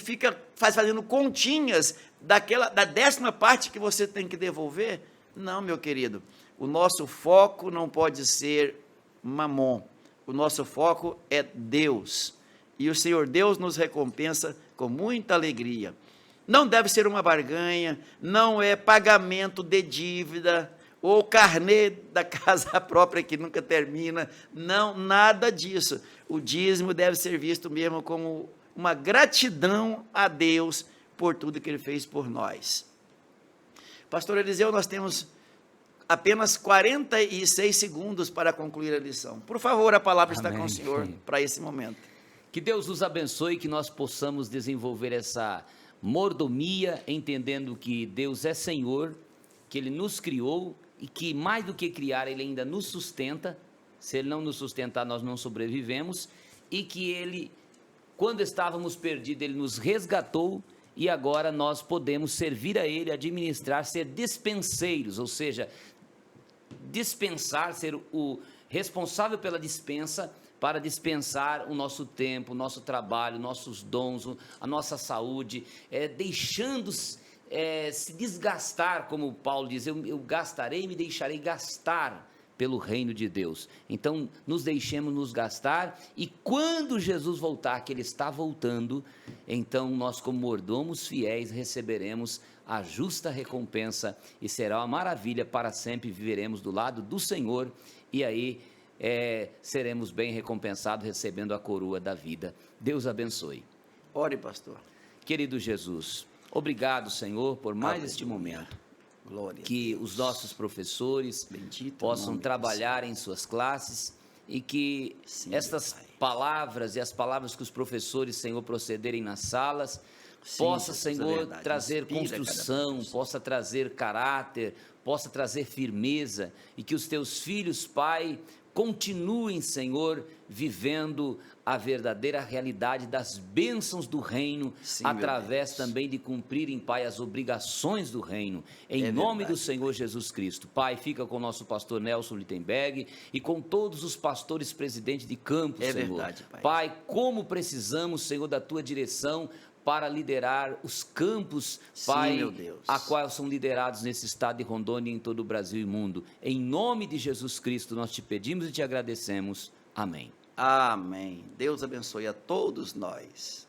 fazendo continhas da 10ª parte que você tem que devolver. Não, meu querido, o nosso foco não pode ser mamon, o nosso foco é Deus, e o Senhor Deus nos recompensa com muita alegria. Não deve ser uma barganha, não é pagamento de dívida, ou carnê da casa própria que nunca termina, não, nada disso. O dízimo deve ser visto mesmo como uma gratidão a Deus por tudo que Ele fez por nós. Pastor Eliseu, nós temos apenas 46 segundos para concluir a lição. Por favor, a palavra está com o Senhor para esse momento. Que Deus nos abençoe, que nós possamos desenvolver essa mordomia, entendendo que Deus é Senhor, que Ele nos criou, e que mais do que criar, Ele ainda nos sustenta. Se Ele não nos sustentar, nós não sobrevivemos, e que Ele, quando estávamos perdidos, Ele nos resgatou, e agora nós podemos servir a Ele, administrar, ser dispenseiros, ou seja, dispensar, ser o responsável pela dispensa, para dispensar o nosso tempo, o nosso trabalho, nossos dons, a nossa saúde, deixando-se se desgastar, como Paulo diz, eu gastarei e me deixarei gastar pelo reino de Deus. Então, nos deixemos nos gastar, e quando Jesus voltar, que Ele está voltando, então nós, como mordomos fiéis, receberemos a justa recompensa, e será uma maravilha, para sempre viveremos do lado do Senhor, e aí seremos bem recompensados, recebendo a coroa da vida. Deus abençoe. Ore, pastor. Querido Jesus, obrigado, Senhor, por mais este momento. Glória que os nossos professores possam trabalhar em suas classes, e que estas palavras e as palavras que os professores, Senhor, procederem nas salas, possa, Jesus, é Senhor, verdade. trazer Inspira cada construção, pessoa. possa trazer caráter, possa trazer firmeza, e que os teus filhos, Pai, continuem, Senhor, vivendo a verdadeira realidade das bênçãos do reino, Sim, meu através Deus. também de cumprirem, Pai, as obrigações do reino, em É nome do verdade, Senhor Jesus Cristo. Pai, fica com o nosso pastor Nelson Littenberg e com todos os pastores presidentes de campos, É Senhor. verdade, Pai. Pai, como precisamos, Senhor, da tua direção para liderar os campos, Sim, Pai, meu Deus. a qual são liderados nesse estado de Rondônia e em todo o Brasil e mundo. Em nome de Jesus Cristo, nós te pedimos e te agradecemos. Amém. Amém. Deus abençoe a todos nós.